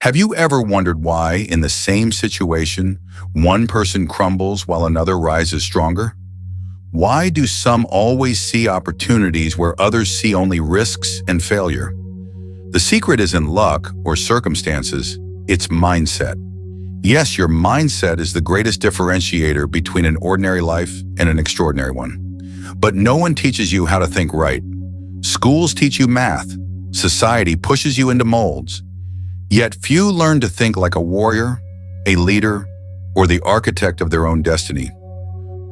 Have you ever wondered why, in the same situation, one person crumbles while another rises stronger? Why do some always see opportunities where others see only risks and failure? The secret isn't luck or circumstances, it's mindset. Yes, your mindset is the greatest differentiator between an ordinary life and an extraordinary one. But no one teaches you how to think right. Schools teach you math. Society pushes you into molds. Yet few learn to think like a warrior, a leader, or the architect of their own destiny.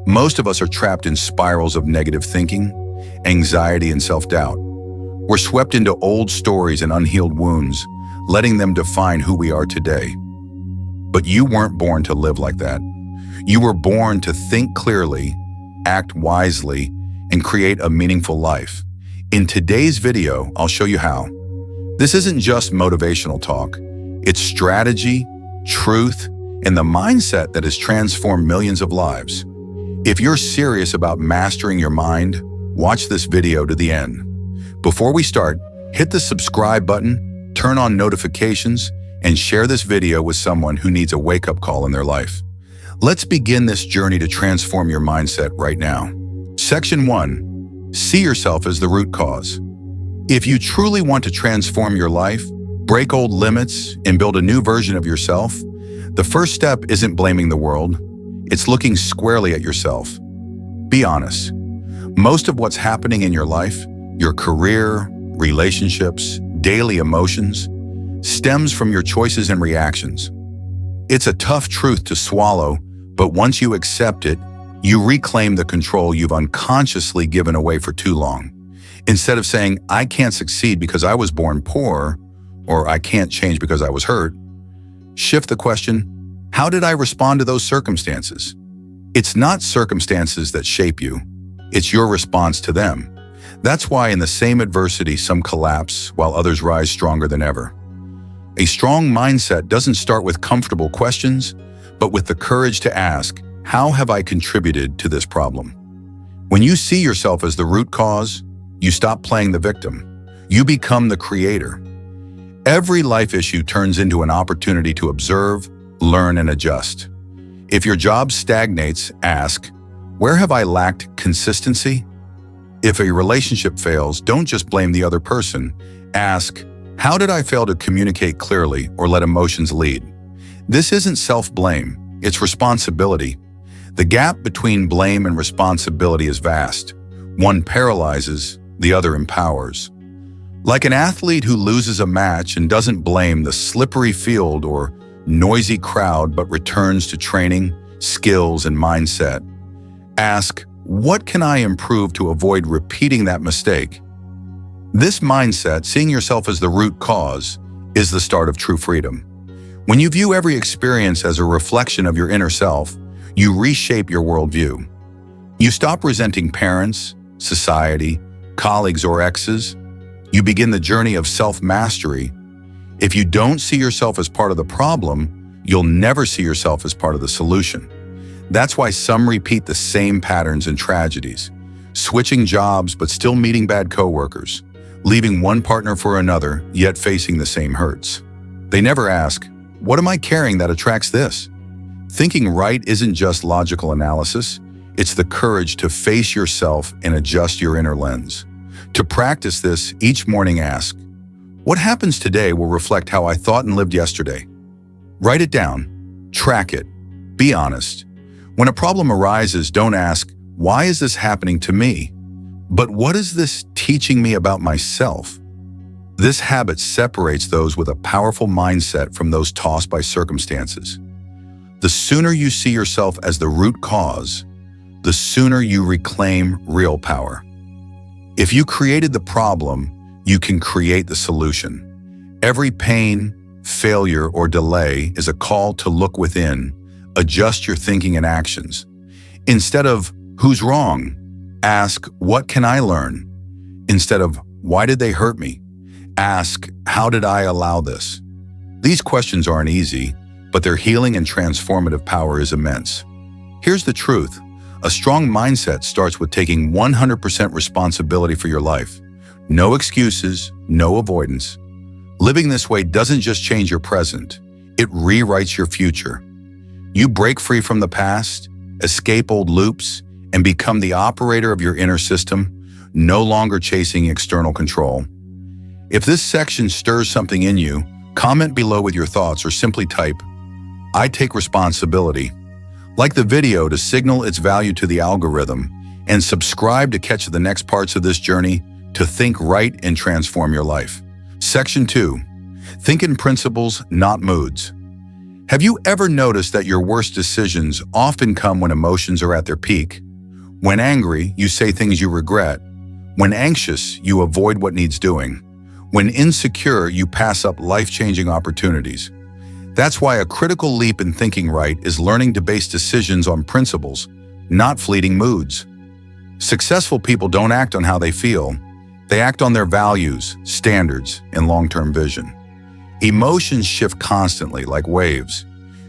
Most of us are trapped in spirals of negative thinking, anxiety, and self-doubt. We're swept into old stories and unhealed wounds, letting them define who we are today. But you weren't born to live like that. You were born to think clearly, act wisely, and create a meaningful life. In today's video, I'll show you how. This isn't just motivational talk. It's strategy, truth, and the mindset that has transformed millions of lives. If you're serious about mastering your mind, watch this video to the end. Before we start, hit the subscribe button, turn on notifications, and share this video with someone who needs a wake-up call in their life. Let's begin this journey to transform your mindset right now. Section 1. See yourself as the root cause. If you truly want to transform your life, break old limits, and build a new version of yourself, the first step isn't blaming the world. It's looking squarely at yourself. Be honest. Most of what's happening in your life, your career, relationships, daily emotions, stems from your choices and reactions. It's a tough truth to swallow, but once you accept it, you reclaim the control you've unconsciously given away for too long. Instead of saying, I can't succeed because I was born poor, or I can't change because I was hurt, shift the question, how did I respond to those circumstances? It's not circumstances that shape you, it's your response to them. That's why in the same adversity, some collapse while others rise stronger than ever. A strong mindset doesn't start with comfortable questions, but with the courage to ask, how have I contributed to this problem? When you see yourself as the root cause, you stop playing the victim. You become the creator. Every life issue turns into an opportunity to observe, learn, and adjust. If your job stagnates, ask, where have I lacked consistency? If a relationship fails, don't just blame the other person. Ask, how did I fail to communicate clearly or let emotions lead? This isn't self-blame, it's responsibility. The gap between blame and responsibility is vast. One paralyzes, the other empowers. Like an athlete who loses a match and doesn't blame the slippery field or noisy crowd but returns to training, skills, and mindset. Ask, what can I improve to avoid repeating that mistake? This mindset, seeing yourself as the root cause, is the start of true freedom. When you view every experience as a reflection of your inner self, you reshape your worldview. You stop resenting parents, society, colleagues, or exes. You begin the journey of self-mastery. If you don't see yourself as part of the problem, you'll never see yourself as part of the solution. That's why some repeat the same patterns and tragedies, switching jobs but still meeting bad coworkers, leaving one partner for another, yet facing the same hurts. They never ask, what am I carrying that attracts this? Thinking right isn't just logical analysis, it's the courage to face yourself and adjust your inner lens. To practice this, each morning ask, what happens today will reflect how I thought and lived yesterday. Write it down, track it, be honest. When a problem arises, don't ask, why is this happening to me? But what is this teaching me about myself? This habit separates those with a powerful mindset from those tossed by circumstances. The sooner you see yourself as the root cause, the sooner you reclaim real power. If you created the problem, you can create the solution. Every pain, failure, or delay is a call to look within, adjust your thinking and actions. Instead of, who's wrong? Ask, what can I learn? Instead of, why did they hurt me? Ask, how did I allow this? These questions aren't easy, but their healing and transformative power is immense. Here's the truth. A strong mindset starts with taking 100% responsibility for your life. No excuses, no avoidance. Living this way doesn't just change your present, it rewrites your future. You break free from the past, escape old loops, and become the operator of your inner system, no longer chasing external control. If this section stirs something in you, comment below with your thoughts or simply type, "I take responsibility." Like the video to signal its value to the algorithm, and subscribe to catch the next parts of this journey to think right and transform your life. Section 2. Think in principles, not moods. Have you ever noticed that your worst decisions often come when emotions are at their peak? When angry, you say things you regret. When anxious, you avoid what needs doing. When insecure, you pass up life-changing opportunities. That's why a critical leap in thinking right is learning to base decisions on principles, not fleeting moods. Successful people don't act on how they feel. They act on their values, standards, and long-term vision. Emotions shift constantly like waves.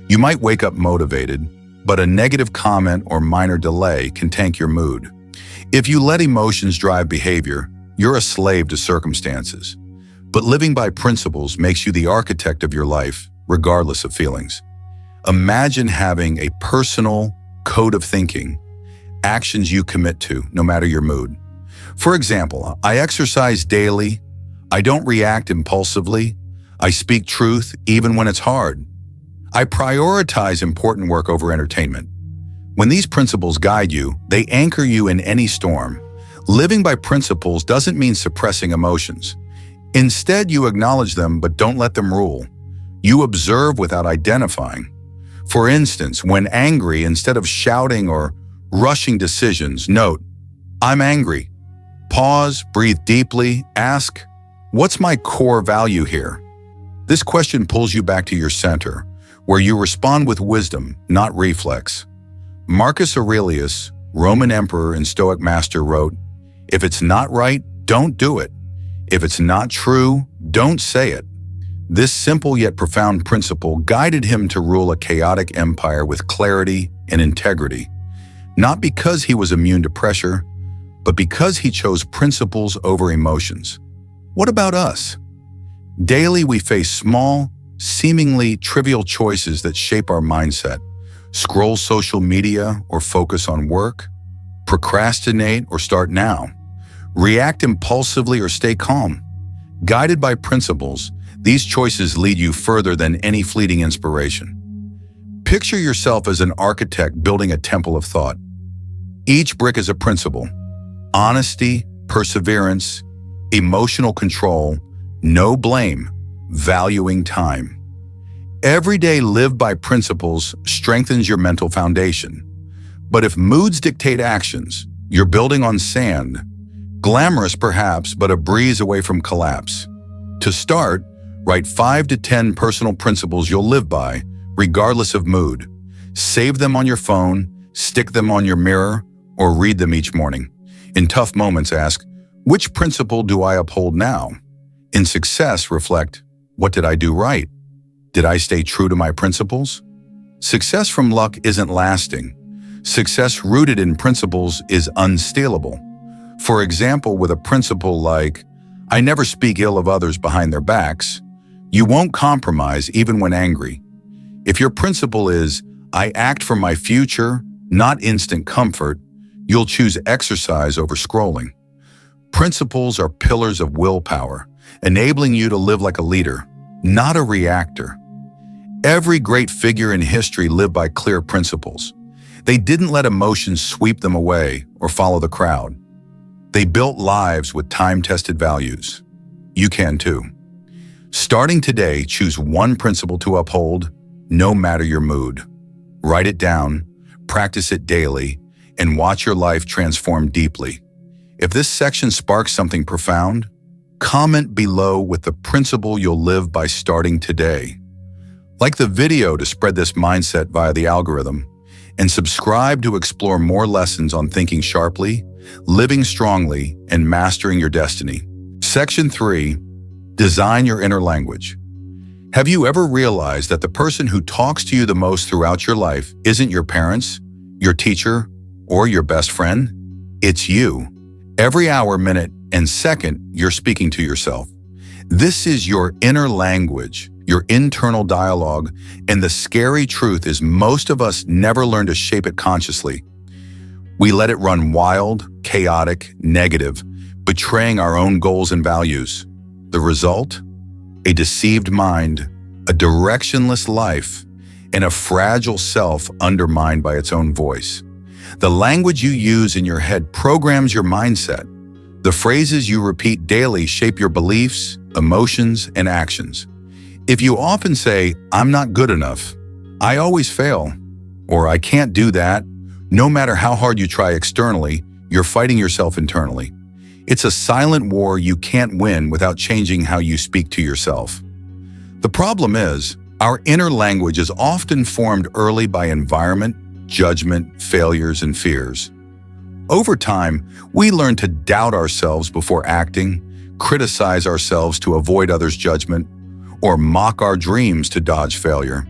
You might wake up motivated, but a negative comment or minor delay can tank your mood. If you let emotions drive behavior, you're a slave to circumstances. But living by principles makes you the architect of your life, regardless of feelings. Imagine having a personal code of thinking, actions you commit to, no matter your mood. For example, I exercise daily, I don't react impulsively, I speak truth even when it's hard. I prioritize important work over entertainment. When these principles guide you, they anchor you in any storm. Living by principles doesn't mean suppressing emotions. Instead, you acknowledge them but don't let them rule. You observe without identifying. For instance, when angry, instead of shouting or rushing decisions, note, "I'm angry." Pause, breathe deeply, ask, "What's my core value here?" This question pulls you back to your center, where you respond with wisdom, not reflex. Marcus Aurelius, Roman emperor and Stoic master, wrote, "If it's not right, don't do it. If it's not true, don't say it." This simple yet profound principle guided him to rule a chaotic empire with clarity and integrity, not because he was immune to pressure, but because he chose principles over emotions. What about us? Daily, we face small, seemingly trivial choices that shape our mindset. Scroll social media or focus on work, procrastinate or start now, react impulsively or stay calm. Guided by principles, these choices lead you further than any fleeting inspiration. Picture yourself as an architect building a temple of thought. Each brick is a principle: honesty, perseverance, emotional control, no blame, valuing time. Every day lived by principles strengthens your mental foundation. But if moods dictate actions, you're building on sand, glamorous perhaps, but a breeze away from collapse. To start, write 5 to 10 personal principles you'll live by, regardless of mood. Save them on your phone, stick them on your mirror, or read them each morning. In tough moments, ask, which principle do I uphold now? In success, reflect, what did I do right? Did I stay true to my principles? Success from luck isn't lasting. Success rooted in principles is unscalable. For example, with a principle like, I never speak ill of others behind their backs, you won't compromise even when angry. If your principle is, I act for my future, not instant comfort, you'll choose exercise over scrolling. Principles are pillars of willpower, enabling you to live like a leader, not a reactor. Every great figure in history lived by clear principles. They didn't let emotions sweep them away or follow the crowd. They built lives with time-tested values. You can too. Starting today, choose one principle to uphold, no matter your mood. Write it down, practice it daily, and watch your life transform deeply. If this section sparks something profound, comment below with the principle you'll live by starting today. Like the video to spread this mindset via the algorithm, and subscribe to explore more lessons on thinking sharply, living strongly, and mastering your destiny. Section 3. Design your inner language. Have you ever realized that the person who talks to you the most throughout your life isn't your parents, your teacher, or your best friend? It's you. Every hour, minute, and second, you're speaking to yourself. This is your inner language, your internal dialogue, and the scary truth is most of us never learn to shape it consciously. We let it run wild, chaotic, negative, betraying our own goals and values. The result? A deceived mind, a directionless life, and a fragile self undermined by its own voice. The language you use in your head programs your mindset. The phrases you repeat daily shape your beliefs, emotions, and actions. If you often say, "I'm not good enough," "I always fail," or "I can't do that," no matter how hard you try externally, you're fighting yourself internally. It's a silent war you can't win without changing how you speak to yourself. The problem is, our inner language is often formed early by environment, judgment, failures, and fears. Over time, we learn to doubt ourselves before acting, criticize ourselves to avoid others' judgment, or mock our dreams to dodge failure.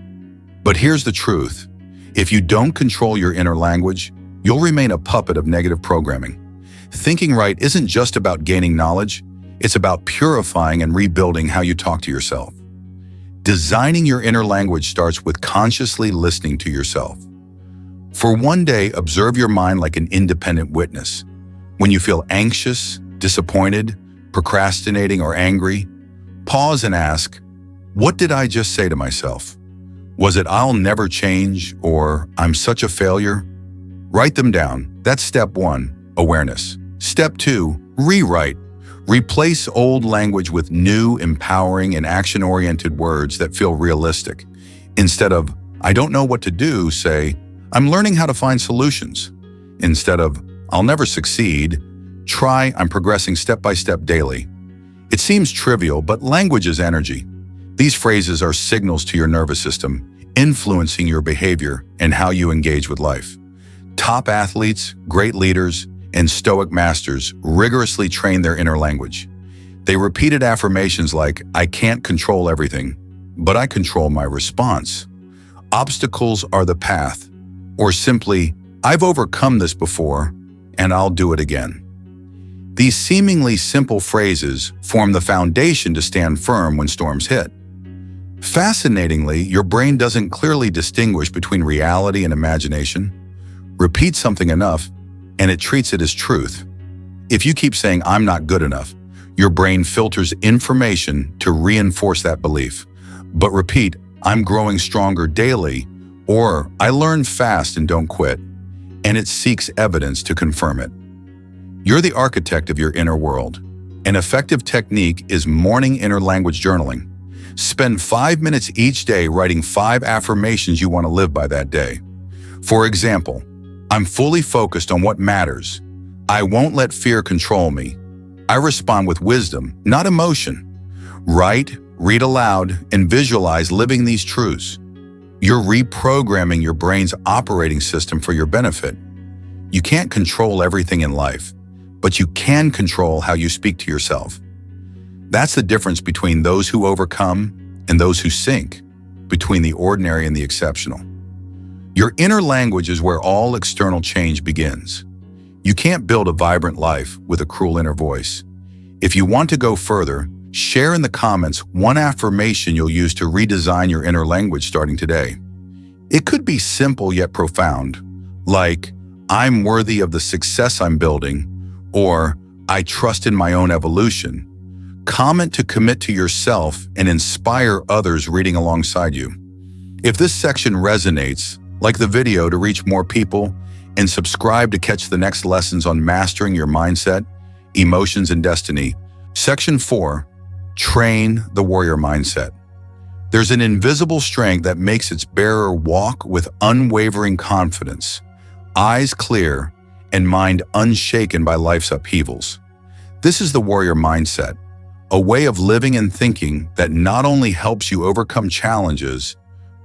But here's the truth. If you don't control your inner language, you'll remain a puppet of negative programming. Thinking right isn't just about gaining knowledge, it's about purifying and rebuilding how you talk to yourself. Designing your inner language starts with consciously listening to yourself. For one day, observe your mind like an independent witness. When you feel anxious, disappointed, procrastinating, or angry, pause and ask, what did I just say to myself? Was it "I'll never change" or "I'm such a failure"? Write them down. That's step 1, awareness. Step 2, rewrite. Replace old language with new, empowering, and action-oriented words that feel realistic. Instead of "I don't know what to do," say, "I'm learning how to find solutions." Instead of "I'll never succeed," try "I'm progressing step by step daily." It seems trivial, but language is energy. These phrases are signals to your nervous system, influencing your behavior and how you engage with life. Top athletes, great leaders, and Stoic masters rigorously train their inner language. They repeated affirmations like, "I can't control everything, but I control my response." "Obstacles are the path," or simply, "I've overcome this before, and I'll do it again." These seemingly simple phrases form the foundation to stand firm when storms hit. Fascinatingly, your brain doesn't clearly distinguish between reality and imagination. Repeat something enough, and it treats it as truth. If you keep saying, "I'm not good enough," your brain filters information to reinforce that belief. But repeat, "I'm growing stronger daily," or "I learn fast and don't quit," and it seeks evidence to confirm it. You're the architect of your inner world. An effective technique is morning inner language journaling. Spend 5 minutes each day writing 5 affirmations you want to live by that day. For example, "I'm fully focused on what matters. I won't let fear control me. I respond with wisdom, not emotion." Write, read aloud, and visualize living these truths. You're reprogramming your brain's operating system for your benefit. You can't control everything in life, but you can control how you speak to yourself. That's the difference between those who overcome and those who sink, between the ordinary and the exceptional. Your inner language is where all external change begins. You can't build a vibrant life with a cruel inner voice. If you want to go further, share in the comments one affirmation you'll use to redesign your inner language starting today. It could be simple yet profound, like, "I'm worthy of the success I'm building," or "I trust in my own evolution." Comment to commit to yourself and inspire others reading alongside you. If this section resonates, like the video to reach more people, and subscribe to catch the next lessons on mastering your mindset, emotions, and destiny. Section 4, train the warrior mindset. There's an invisible strength that makes its bearer walk with unwavering confidence, eyes clear, and mind unshaken by life's upheavals. This is the warrior mindset, a way of living and thinking that not only helps you overcome challenges,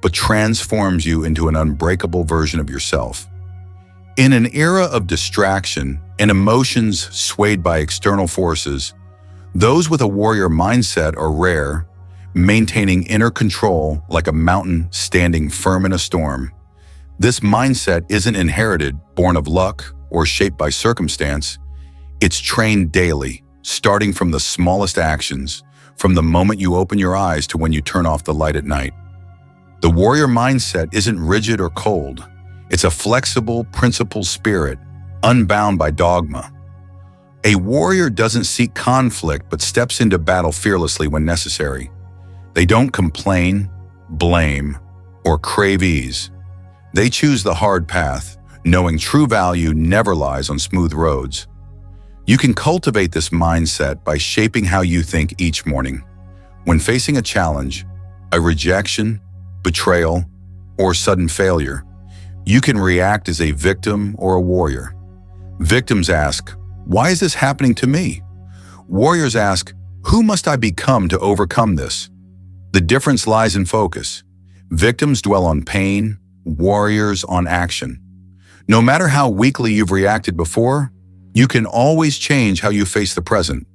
but transforms you into an unbreakable version of yourself. In an era of distraction and emotions swayed by external forces, those with a warrior mindset are rare, maintaining inner control like a mountain standing firm in a storm. This mindset isn't inherited, born of luck, or shaped by circumstance. It's trained daily, starting from the smallest actions, from the moment you open your eyes to when you turn off the light at night. The warrior mindset isn't rigid or cold. It's a flexible, principled spirit, unbound by dogma. A warrior doesn't seek conflict but steps into battle fearlessly when necessary. They don't complain, blame, or crave ease. They choose the hard path, knowing true value never lies on smooth roads. You can cultivate this mindset by shaping how you think each morning. When facing a challenge, a rejection, betrayal, or sudden failure, you can react as a victim or a warrior. Victims ask, "Why is this happening to me?" Warriors ask, "Who must I become to overcome this?" The difference lies in focus. Victims dwell on pain, warriors on action. No matter how weakly you've reacted before, you can always change how you face the present.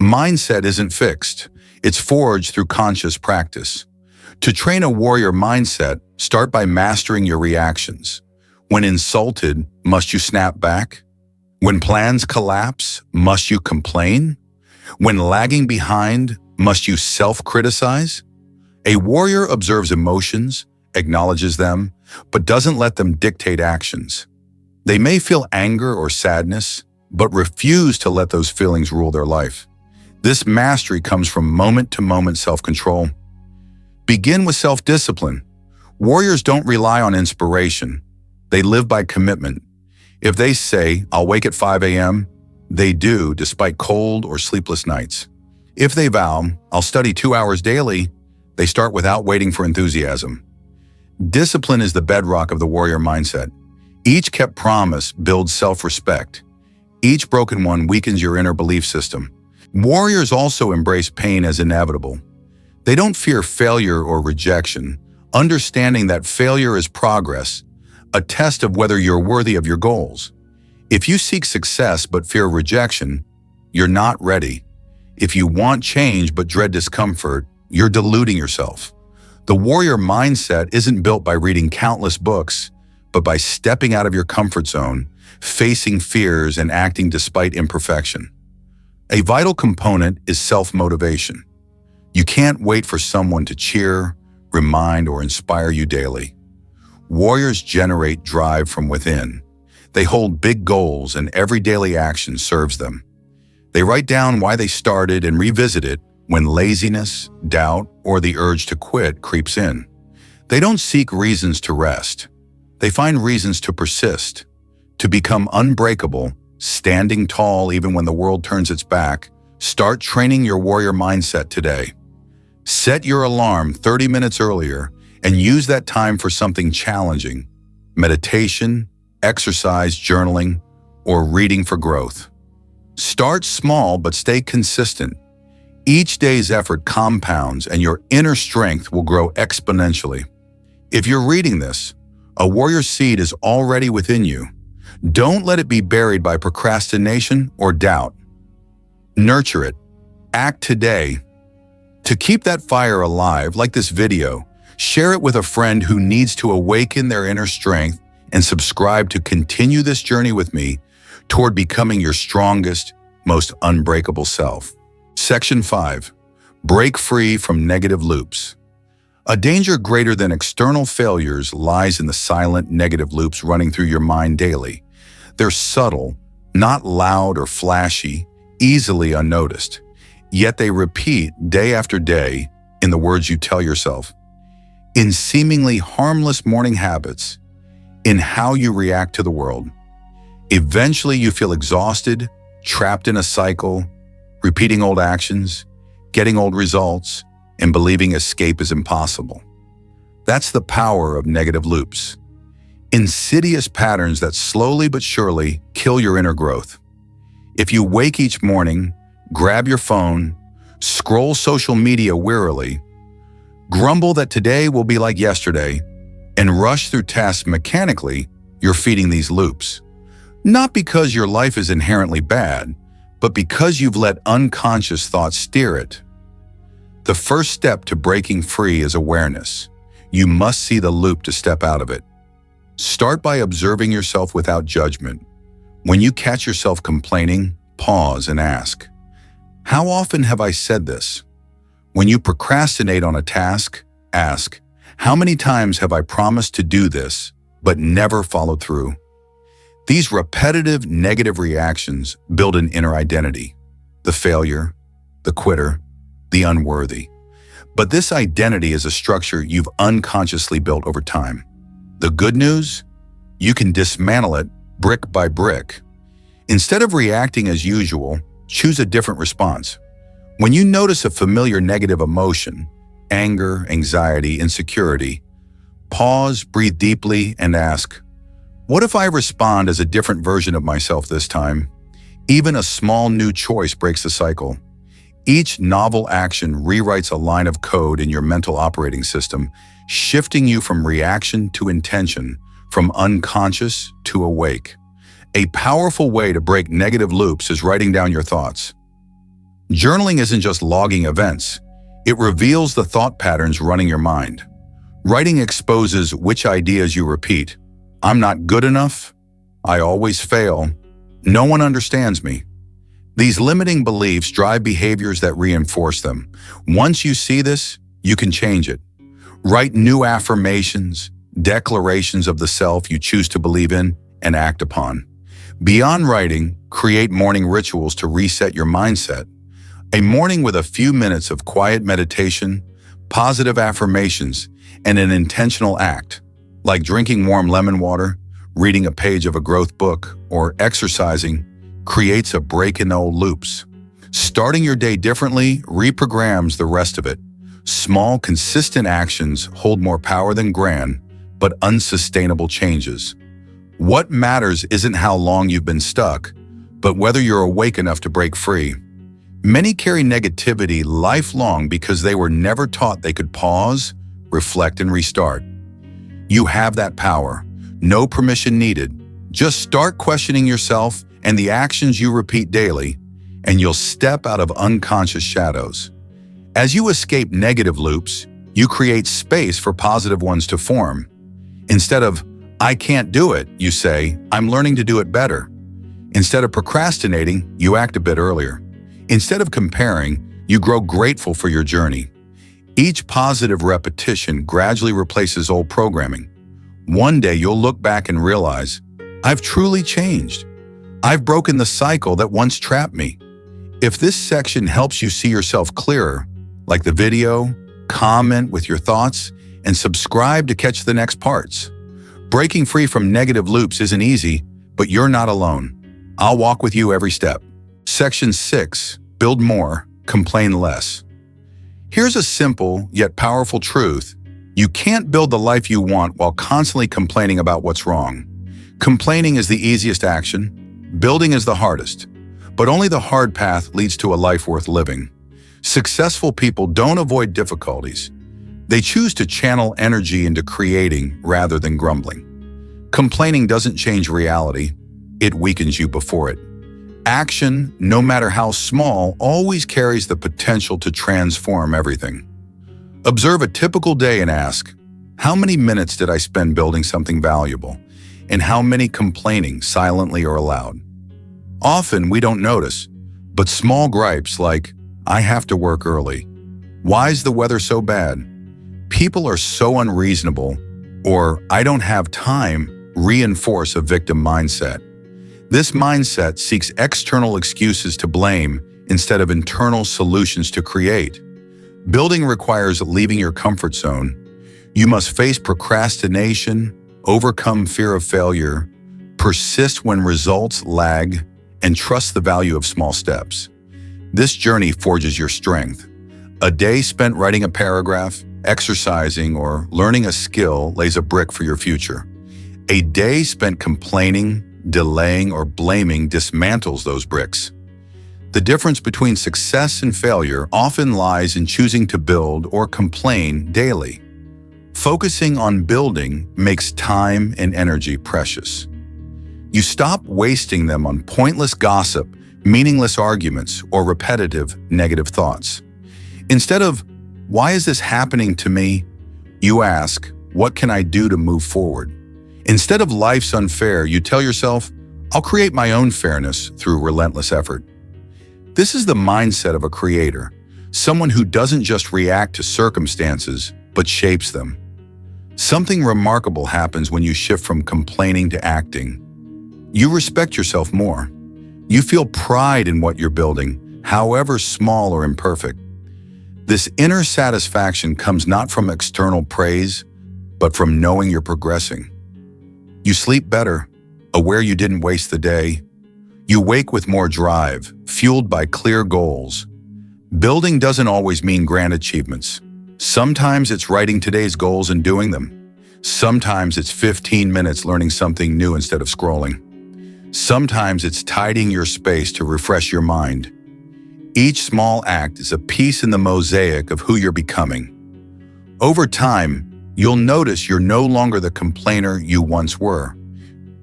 Mindset isn't fixed. It's forged through conscious practice. To train a warrior mindset, start by mastering your reactions. When insulted, must you snap back? When plans collapse, must you complain? When lagging behind, must you self-criticize? A warrior observes emotions, acknowledges them, but doesn't let them dictate actions. They may feel anger or sadness, but refuse to let those feelings rule their life. This mastery comes from moment-to-moment self-control. Begin with self-discipline. Warriors don't rely on inspiration. They live by commitment. If they say, "I'll wake at 5 a.m., they do, despite cold or sleepless nights. If they vow, "I'll study 2 hours daily," they start without waiting for enthusiasm. Discipline is the bedrock of the warrior mindset. Each kept promise builds self-respect. Each broken one weakens your inner belief system. Warriors also embrace pain as inevitable. They don't fear failure or rejection, understanding that failure is progress, a test of whether you're worthy of your goals. If you seek success but fear rejection, you're not ready. If you want change but dread discomfort, you're deluding yourself. The warrior mindset isn't built by reading countless books, but by stepping out of your comfort zone, facing fears, and acting despite imperfection. A vital component is self-motivation. You can't wait for someone to cheer, remind, or inspire you daily. Warriors generate drive from within. They hold big goals, and every daily action serves them. They write down why they started and revisit it when laziness, doubt, or the urge to quit creeps in. They don't seek reasons to rest. They find reasons to persist, to become unbreakable, standing tall even when the world turns its back. Start training your warrior mindset today. Set your alarm 30 minutes earlier and use that time for something challenging: meditation, exercise, journaling, or reading for growth. Start small but stay consistent. Each day's effort compounds and your inner strength will grow exponentially. If you're reading this, a warrior seed is already within you. Don't let it be buried by procrastination or doubt. Nurture it. Act today. To keep that fire alive, like this video, share it with a friend who needs to awaken their inner strength, and subscribe to continue this journey with me toward becoming your strongest, most unbreakable self. Section 5. Break free from negative loops. A danger greater than external failures lies in the silent negative loops running through your mind daily. They're subtle, not loud or flashy, easily unnoticed. Yet they repeat day after day in the words you tell yourself, in seemingly harmless morning habits, in how you react to the world. Eventually you feel exhausted, trapped in a cycle, repeating old actions, getting old results, and believing escape is impossible. That's the power of negative loops. Insidious patterns that slowly but surely kill your inner growth. If you wake each morning, grab your phone, scroll social media wearily, grumble that today will be like yesterday, and rush through tasks mechanically, you're feeding these loops. Not because your life is inherently bad, but because you've let unconscious thoughts steer it. The first step to breaking free is awareness. You must see the loop to step out of it. Start by observing yourself without judgment. When you catch yourself complaining, pause and ask, how often have I said this? When you procrastinate on a task, ask, how many times have I promised to do this, but never followed through? These repetitive negative reactions build an inner identity: the failure, the quitter, the unworthy. But this identity is a structure you've unconsciously built over time. The good news? You can dismantle it brick by brick. Instead of reacting as usual, choose a different response. When you notice a familiar negative emotion, anger, anxiety, insecurity, pause, breathe deeply, and ask, what if I respond as a different version of myself this time? Even a small new choice breaks the cycle. Each novel action rewrites a line of code in your mental operating system, shifting you from reaction to intention, from unconscious to awake. A powerful way to break negative loops is writing down your thoughts. Journaling isn't just logging events. It reveals the thought patterns running your mind. Writing exposes which ideas you repeat. I'm not good enough. I always fail. No one understands me. These limiting beliefs drive behaviors that reinforce them. Once you see this, you can change it. Write new affirmations, declarations of the self you choose to believe in and act upon. Beyond writing, create morning rituals to reset your mindset. A morning with a few minutes of quiet meditation, positive affirmations, and an intentional act, like drinking warm lemon water, reading a page of a growth book, or exercising, creates a break in old loops. Starting your day differently reprograms the rest of it. Small, consistent actions hold more power than grand, but unsustainable changes. What matters isn't how long you've been stuck, but whether you're awake enough to break free. Many carry negativity lifelong because they were never taught they could pause, reflect, and restart. You have that power. No permission needed. Just start questioning yourself and the actions you repeat daily, and you'll step out of unconscious shadows. As you escape negative loops, you create space for positive ones to form. Instead of, I can't do it, you say, I'm learning to do it better. Instead of procrastinating, you act a bit earlier. Instead of comparing, you grow grateful for your journey. Each positive repetition gradually replaces old programming. One day you'll look back and realize, I've truly changed. I've broken the cycle that once trapped me. If this section helps you see yourself clearer, like the video, comment with your thoughts, and subscribe to catch the next parts. Breaking free from negative loops isn't easy, but you're not alone. I'll walk with you every step. Section 6, Build More, Complain Less. Here's a simple yet powerful truth. You can't build the life you want while constantly complaining about what's wrong. Complaining is the easiest action. Building is the hardest. But only the hard path leads to a life worth living. Successful people don't avoid difficulties. They choose to channel energy into creating rather than grumbling. Complaining doesn't change reality. It weakens you before it. Action, no matter how small, always carries the potential to transform everything. Observe a typical day and ask, how many minutes did I spend building something valuable? And how many complaining silently or aloud? Often we don't notice, but small gripes like, I have to work early. Why is the weather so bad? People are so unreasonable, or I don't have time, reinforce a victim mindset. This mindset seeks external excuses to blame instead of internal solutions to create. Building requires leaving your comfort zone. You must face procrastination, overcome fear of failure, persist when results lag, and trust the value of small steps. This journey forges your strength. A day spent writing a paragraph, exercising, or learning a skill lays a brick for your future. A day spent complaining, delaying, or blaming dismantles those bricks. The difference between success and failure often lies in choosing to build or complain daily. Focusing on building makes time and energy precious. You stop wasting them on pointless gossip, meaningless arguments, or repetitive negative thoughts. Instead of, why is this happening to me? You ask, what can I do to move forward? Instead of life's unfair, you tell yourself, I'll create my own fairness through relentless effort. This is the mindset of a creator, Someone who doesn't just react to circumstances, but shapes them. Something remarkable happens when you shift from complaining to acting. You respect yourself more. You feel pride in what you're building, however small or imperfect. This inner satisfaction comes not from external praise, but from knowing you're progressing. You sleep better, aware you didn't waste the day. You wake with more drive, fueled by clear goals. Building doesn't always mean grand achievements. Sometimes it's writing today's goals and doing them. Sometimes it's 15 minutes learning something new instead of scrolling. Sometimes it's tidying your space to refresh your mind. Each small act is a piece in the mosaic of who you're becoming. Over time, you'll notice you're no longer the complainer you once were.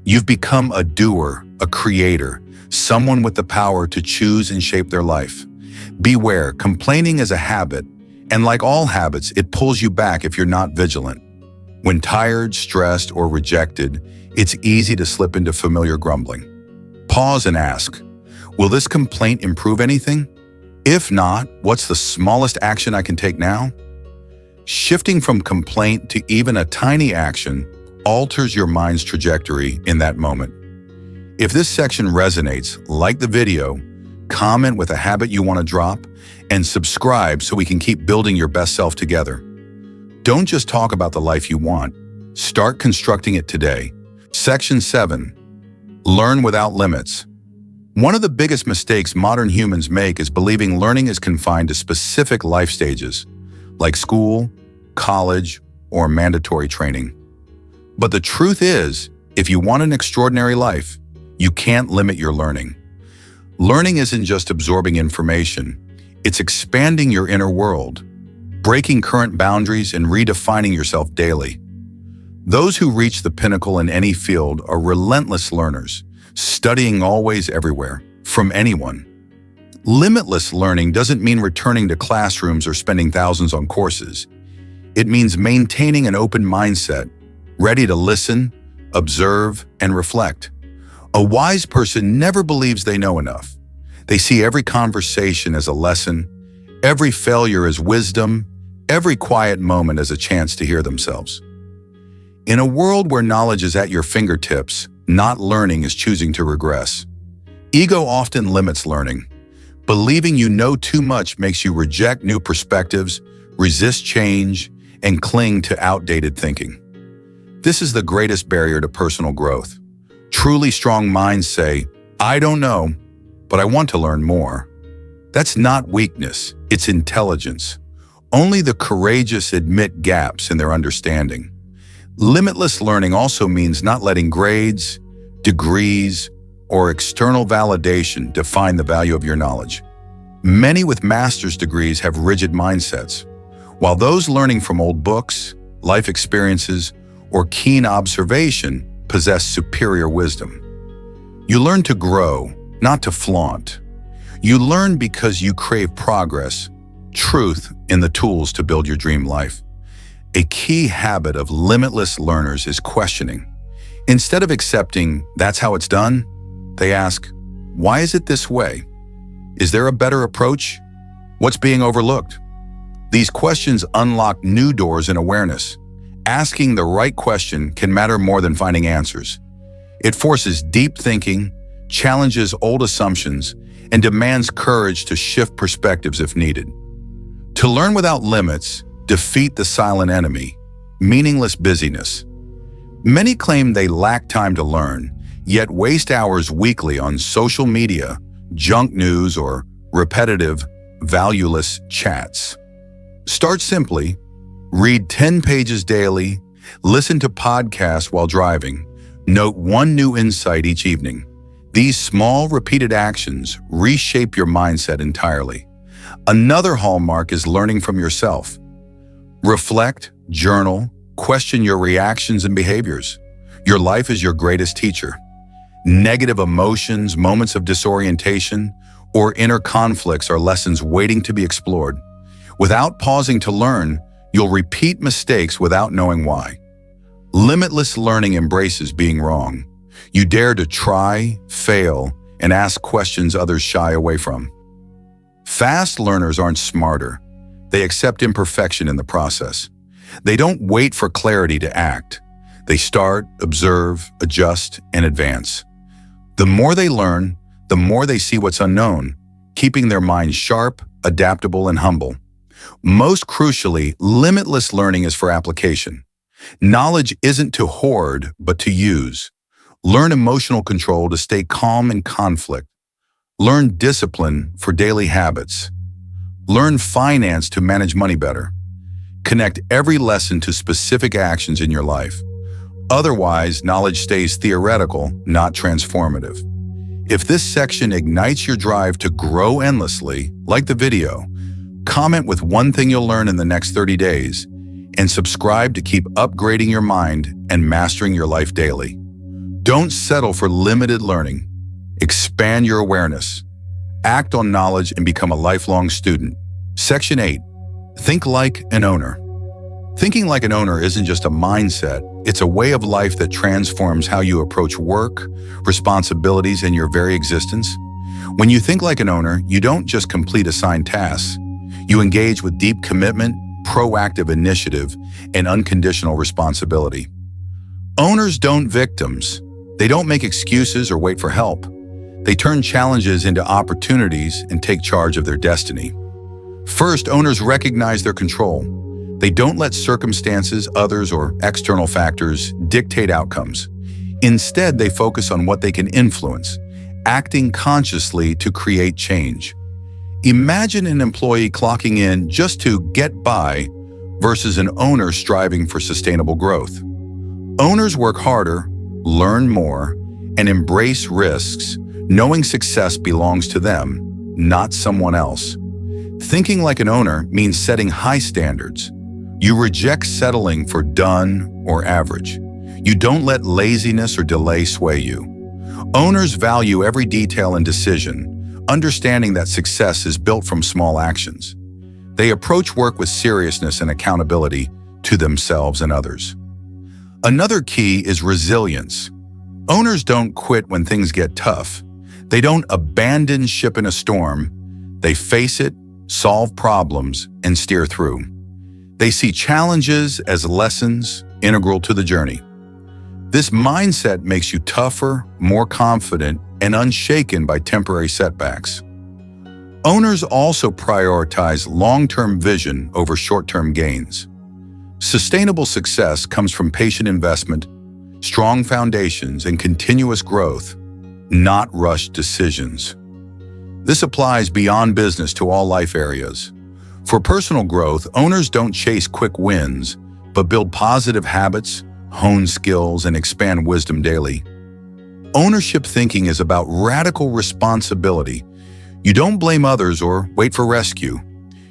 You've become a doer, a creator, someone with the power to choose and shape their life. Beware, complaining is a habit, and like all habits, it pulls you back if you're not vigilant. When tired, stressed, or rejected, it's easy to slip into familiar grumbling. Pause and ask, will this complaint improve anything? If not, what's the smallest action I can take now? Shifting from complaint to even a tiny action alters your mind's trajectory in that moment. If this section resonates, like the video, comment with a habit you want to drop, and subscribe so we can keep building your best self together. Don't just talk about the life you want. Start constructing it today. Section 7. Learn without limits. One of the biggest mistakes modern humans make is believing learning is confined to specific life stages, like school, college, or mandatory training. But the truth is, if you want an extraordinary life, you can't limit your learning. Learning isn't just absorbing information, it's expanding your inner world, breaking current boundaries and redefining yourself daily. Those who reach the pinnacle in any field are relentless learners, studying always everywhere, from anyone. Limitless learning doesn't mean returning to classrooms or spending thousands on courses. It means maintaining an open mindset, ready to listen, observe, and reflect. A wise person never believes they know enough. They see every conversation as a lesson, every failure as wisdom, every quiet moment as a chance to hear themselves. In a world where knowledge is at your fingertips, not learning is choosing to regress. Ego often limits learning. Believing you know too much makes you reject new perspectives, resist change, and cling to outdated thinking. This is the greatest barrier to personal growth. Truly strong minds say, I don't know, but I want to learn more. That's not weakness, it's intelligence. Only the courageous admit gaps in their understanding. Limitless learning also means not letting grades, degrees, or external validation define the value of your knowledge. Many with master's degrees have rigid mindsets, while those learning from old books, life experiences, or keen observation possess superior wisdom. You learn to grow, not to flaunt. You learn because you crave progress, truth in the tools to build your dream life. A key habit of limitless learners is questioning. Instead of accepting, that's how it's done, they ask, why is it this way? Is there a better approach? What's being overlooked? These questions unlock new doors in awareness. Asking the right question can matter more than finding answers. It forces deep thinking, challenges old assumptions, and demands courage to shift perspectives if needed. To learn without limits, defeat the silent enemy, meaningless busyness. Many claim they lack time to learn, yet waste hours weekly on social media, junk news, or repetitive, valueless chats. Start simply. Read 10 pages daily, listen to podcasts while driving, note one new insight each evening. These small, repeated actions reshape your mindset entirely. Another hallmark is learning from yourself. Reflect, journal, question your reactions and behaviors. Your life is your greatest teacher. Negative emotions, moments of disorientation, or inner conflicts are lessons waiting to be explored. Without pausing to learn, you'll repeat mistakes without knowing why. Limitless learning embraces being wrong. You dare to try, fail, and ask questions others shy away from. Fast learners aren't smarter. They accept imperfection in the process. They don't wait for clarity to act. They start, observe, adjust, and advance. The more they learn, the more they see what's unknown, keeping their minds sharp, adaptable, and humble. Most crucially, limitless learning is for application. Knowledge isn't to hoard, but to use. Learn emotional control to stay calm in conflict. Learn discipline for daily habits. Learn finance to manage money better. Connect every lesson to specific actions in your life. Otherwise, knowledge stays theoretical, not transformative. If this section ignites your drive to grow endlessly, like the video, comment with one thing you'll learn in the next 30 days, and subscribe to keep upgrading your mind and mastering your life daily. Don't settle for limited learning. Expand your awareness. Act on knowledge and become a lifelong student. Section 8. Think like an owner. Thinking like an owner isn't just a mindset, it's a way of life that transforms how you approach work, responsibilities, and your very existence. When you think like an owner, you don't just complete assigned tasks. You engage with deep commitment, proactive initiative, and unconditional responsibility. Owners don't victims. They don't make excuses or wait for help. They turn challenges into opportunities and take charge of their destiny. First, owners recognize their control. They don't let circumstances, others, or external factors dictate outcomes. Instead, they focus on what they can influence, acting consciously to create change. Imagine an employee clocking in just to get by versus an owner striving for sustainable growth. Owners work harder, learn more, and embrace risks, knowing success belongs to them, not someone else. Thinking like an owner means setting high standards. You reject settling for done or average. You don't let laziness or delay sway you. Owners value every detail and decision, understanding that success is built from small actions. They approach work with seriousness and accountability to themselves and others. Another key is resilience. Owners don't quit when things get tough. They don't abandon ship in a storm. They face it, solve problems, and steer through. They see challenges as lessons integral to the journey. This mindset makes you tougher, more confident, and unshaken by temporary setbacks. Owners also prioritize long-term vision over short-term gains. Sustainable success comes from patient investment, strong foundations, and continuous growth, not rushed decisions. This applies beyond business to all life areas. For personal growth, owners don't chase quick wins, but build positive habits, hone skills, and expand wisdom daily. Ownership thinking is about radical responsibility. You don't blame others or wait for rescue.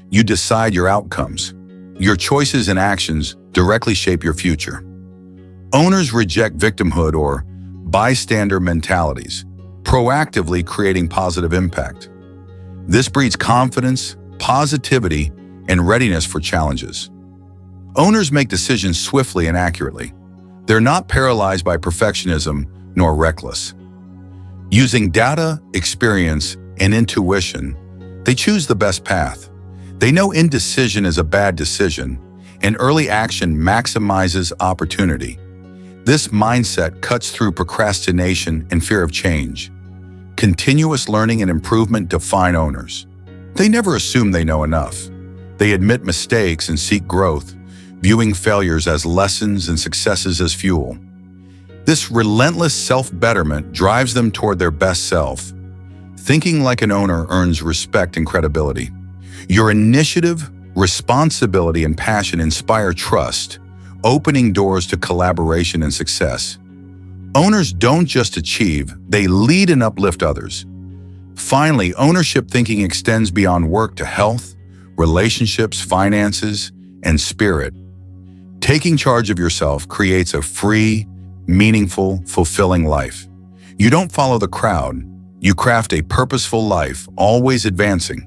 You decide your outcomes. Your choices and actions directly shape your future. Owners reject victimhood or bystander mentalities, proactively creating positive impact. This breeds confidence, positivity, and readiness for challenges. Owners make decisions swiftly and accurately. They're not paralyzed by perfectionism nor reckless. Using data, experience, and intuition, they choose the best path. They know indecision is a bad decision, and early action maximizes opportunity. This mindset cuts through procrastination and fear of change. Continuous learning and improvement define owners. They never assume they know enough. They admit mistakes and seek growth, viewing failures as lessons and successes as fuel. This relentless self-betterment drives them toward their best self. Thinking like an owner earns respect and credibility. Your initiative, responsibility, and passion inspire trust, opening doors to collaboration and success. Owners don't just achieve, they lead and uplift others. Finally, ownership thinking extends beyond work to health, relationships, finances, and spirit. Taking charge of yourself creates a free, meaningful, fulfilling life. You don't follow the crowd. You craft a purposeful life, always advancing.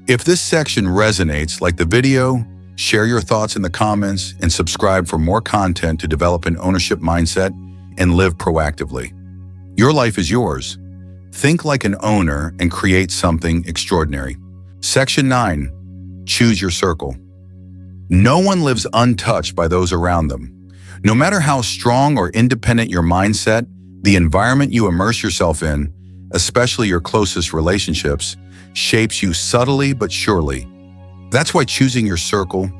If this section resonates, like the video, share your thoughts in the comments, and subscribe for more content to develop an ownership mindset and live proactively. Your life is yours. Think like an owner and create something extraordinary. Section 9. Choose your circle. No one lives untouched by those around them. No matter how strong or independent your mindset, the environment you immerse yourself in, especially your closest relationships, shapes you subtly but surely. That's why choosing your circle,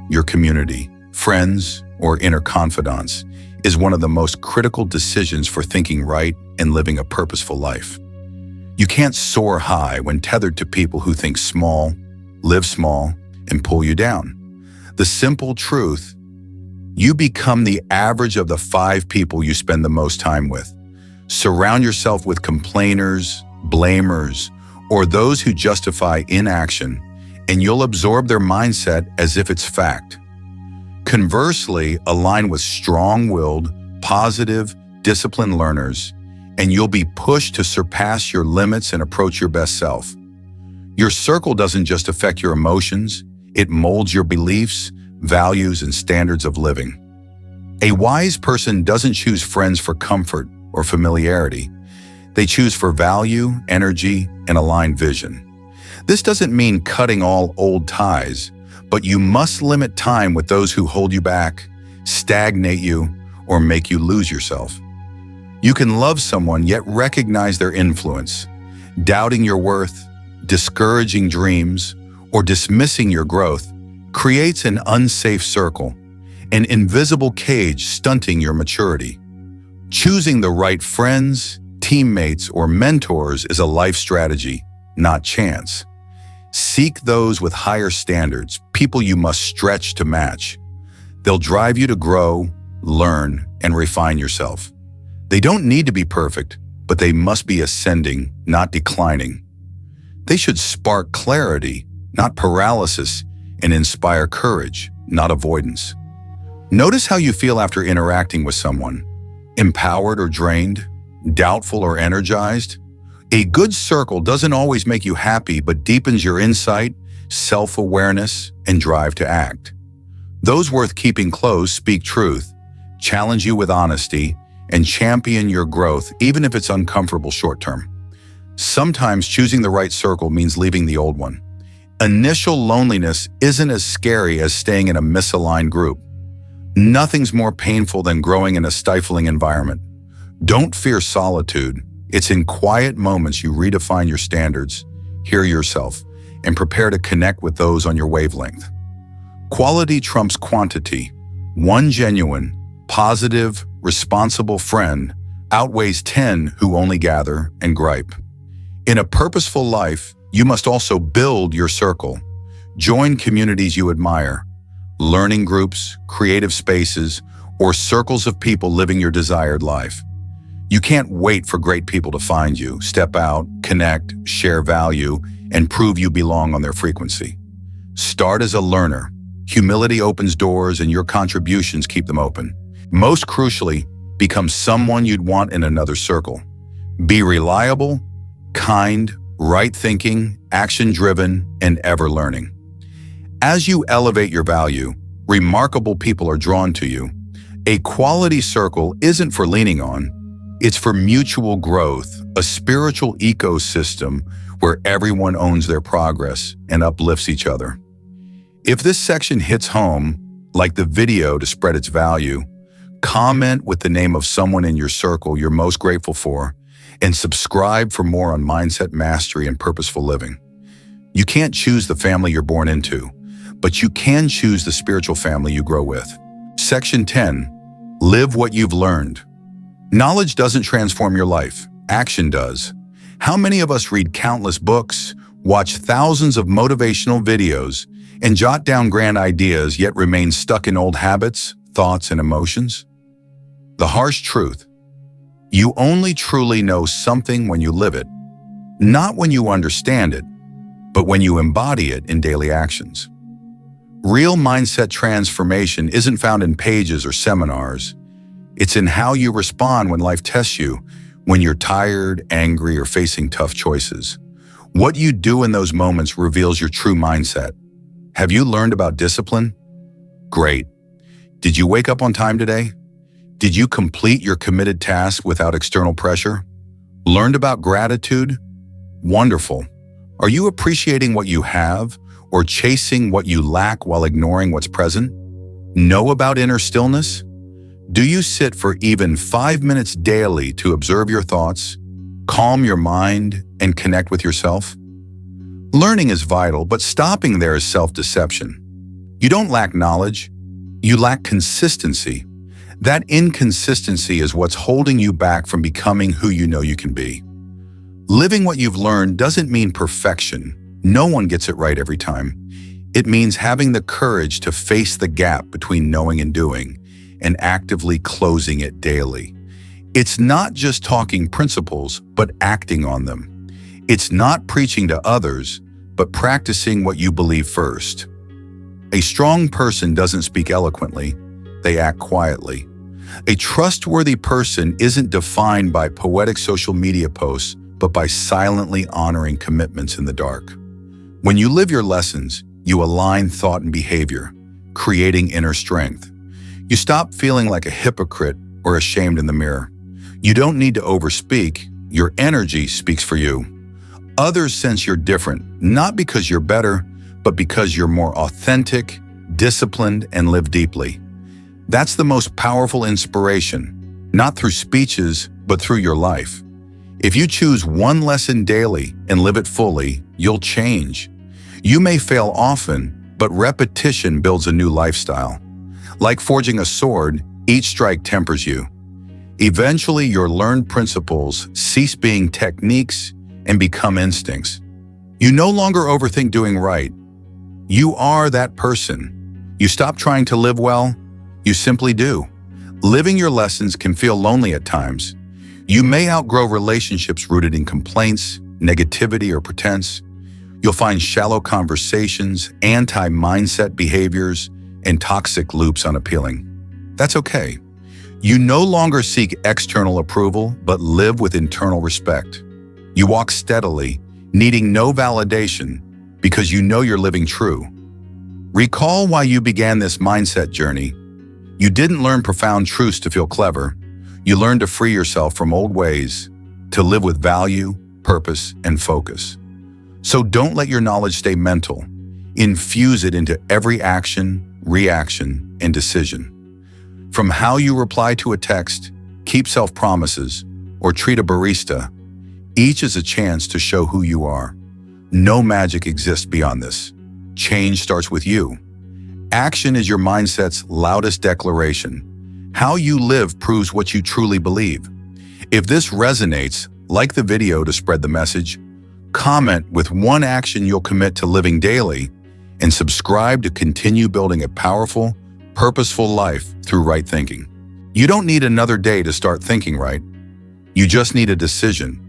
your community, friends, or inner confidants is one of the most critical decisions for thinking right and living a purposeful life. You can't soar high when tethered to people who think small, live small, and pull you down. The simple truth: you become the average of the 5 people you spend the most time with. Surround yourself with complainers, blamers, or those who justify inaction, and you'll absorb their mindset as if it's fact. Conversely, align with strong-willed, positive, disciplined learners, and you'll be pushed to surpass your limits and approach your best self. Your circle doesn't just affect your emotions, it molds your beliefs, values, and standards of living. A wise person doesn't choose friends for comfort or familiarity. They choose for value, energy, and aligned vision. This doesn't mean cutting all old ties, but you must limit time with those who hold you back, stagnate you, or make you lose yourself. You can love someone yet recognize their influence. Doubting your worth, discouraging dreams, or dismissing your growth creates an unsafe circle, an invisible cage stunting your maturity. Choosing the right friends, teammates, or mentors is a life strategy, not chance. Seek those with higher standards, people you must stretch to match. They'll drive you to grow, learn, and refine yourself. They don't need to be perfect, but they must be ascending, not declining. They should spark clarity, not paralysis, and inspire courage, not avoidance. Notice how you feel after interacting with someone. Empowered or drained? Doubtful or energized? A good circle doesn't always make you happy, but deepens your insight, self-awareness, and drive to act. Those worth keeping close speak truth, challenge you with honesty, and champion your growth, even if it's uncomfortable short-term. Sometimes choosing the right circle means leaving the old one. Initial loneliness isn't as scary as staying in a misaligned group. Nothing's more painful than growing in a stifling environment. Don't fear solitude. It's in quiet moments you redefine your standards, hear yourself, and prepare to connect with those on your wavelength. Quality trumps quantity. One genuine, positive, responsible friend outweighs 10 who only gather and gripe. In a purposeful life, you must also build your circle. Join communities you admire, learning groups, creative spaces, or circles of people living your desired life. You can't wait for great people to find you. Step out, connect, share value, and prove you belong on their frequency. Start as a learner. Humility opens doors and your contributions keep them open. Most crucially, become someone you'd want in another circle. Be reliable, kind, right-thinking, action-driven, and ever-learning. As you elevate your value, remarkable people are drawn to you. A quality circle isn't for leaning on, it's for mutual growth, a spiritual ecosystem where everyone owns their progress and uplifts each other. If this section hits home, like the video to spread its value, comment with the name of someone in your circle you're most grateful for, and subscribe for more on mindset mastery and purposeful living. You can't choose the family you're born into, but you can choose the spiritual family you grow with. Section 10. Live what you've learned. Knowledge doesn't transform your life, action does. How many of us read countless books, watch thousands of motivational videos, and jot down grand ideas yet remain stuck in old habits, thoughts, and emotions? The harsh truth: you only truly know something when you live it, not when you understand it, but when you embody it in daily actions. Real mindset transformation isn't found in pages or seminars. It's in how you respond when life tests you, when you're tired, angry, or facing tough choices. What you do in those moments reveals your true mindset. Have you learned about discipline? Great. Did you wake up on time today? Did you complete your committed task without external pressure? Learned about gratitude? Wonderful. Are you appreciating what you have or chasing what you lack while ignoring what's present? Know about inner stillness? Do you sit for even 5 minutes daily to observe your thoughts, calm your mind, and connect with yourself? Learning is vital, but stopping there is self-deception. You don't lack knowledge, you lack consistency. That inconsistency is what's holding you back from becoming who you know you can be. Living what you've learned doesn't mean perfection. No one gets it right every time. It means having the courage to face the gap between knowing and doing, and actively closing it daily. It's not just talking principles, but acting on them. It's not preaching to others, but practicing what you believe first. A strong person doesn't speak eloquently, they act quietly. A trustworthy person isn't defined by poetic social media posts, but by silently honoring commitments in the dark. When you live your lessons, you align thought and behavior, creating inner strength. You stop feeling like a hypocrite or ashamed in the mirror. You don't need to overspeak, your energy speaks for you. Others sense you're different, not because you're better, but because you're more authentic, disciplined, and live deeply. That's the most powerful inspiration, not through speeches, but through your life. If you choose one lesson daily and live it fully, you'll change. You may fail often, but repetition builds a new lifestyle. Like forging a sword, each strike tempers you. Eventually, your learned principles cease being techniques and become instincts. You no longer overthink doing right. You are that person. You stop trying to live well, you simply do. Living your lessons can feel lonely at times. You may outgrow relationships rooted in complaints, negativity, or pretense. You'll find shallow conversations, anti-mindset behaviors, and toxic loops unappealing. That's okay. You no longer seek external approval, but live with internal respect. You walk steadily, needing no validation, because you know you're living true. Recall why you began this mindset journey. You didn't learn profound truths to feel clever. You learned to free yourself from old ways, to live with value, purpose, and focus. So don't let your knowledge stay mental. Infuse it into every action, reaction, and decision. From how you reply to a text, keep self-promises, or treat a barista, each is a chance to show who you are. No magic exists beyond this. Change starts with you. Action is your mindset's loudest declaration. How you live proves what you truly believe. If this resonates, like the video to spread the message, comment with one action you'll commit to living daily, and subscribe to continue building a powerful, purposeful life through right thinking. You don't need another day to start thinking right. You just need a decision.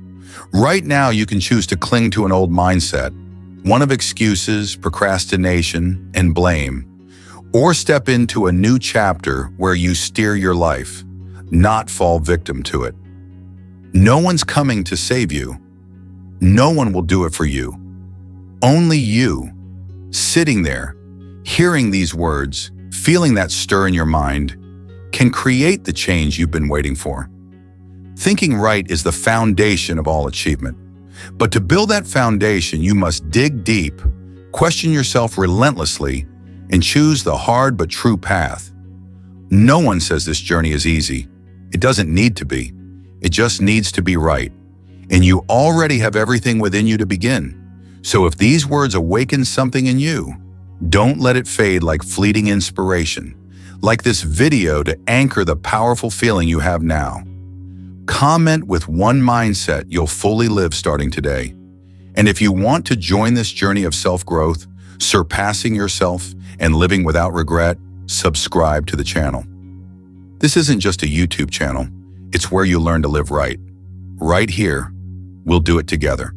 Right now, you can choose to cling to an old mindset, one of excuses, procrastination, and blame, or step into a new chapter where you steer your life, not fall victim to it. No one's coming to save you. No one will do it for you. Only you, sitting there, hearing these words, feeling that stir in your mind, can create the change you've been waiting for. Thinking right is the foundation of all achievement. But to build that foundation, you must dig deep, question yourself relentlessly, and choose the hard but true path. No one says this journey is easy. It doesn't need to be. It just needs to be right. And you already have everything within you to begin. So if these words awaken something in you, don't let it fade like fleeting inspiration, like this video to anchor the powerful feeling you have now. Comment with one mindset you'll fully live starting today. And if you want to join this journey of self-growth, surpassing yourself, and living without regret, subscribe to the channel. This isn't just a YouTube channel. It's where you learn to live right. Right here, we'll do it together.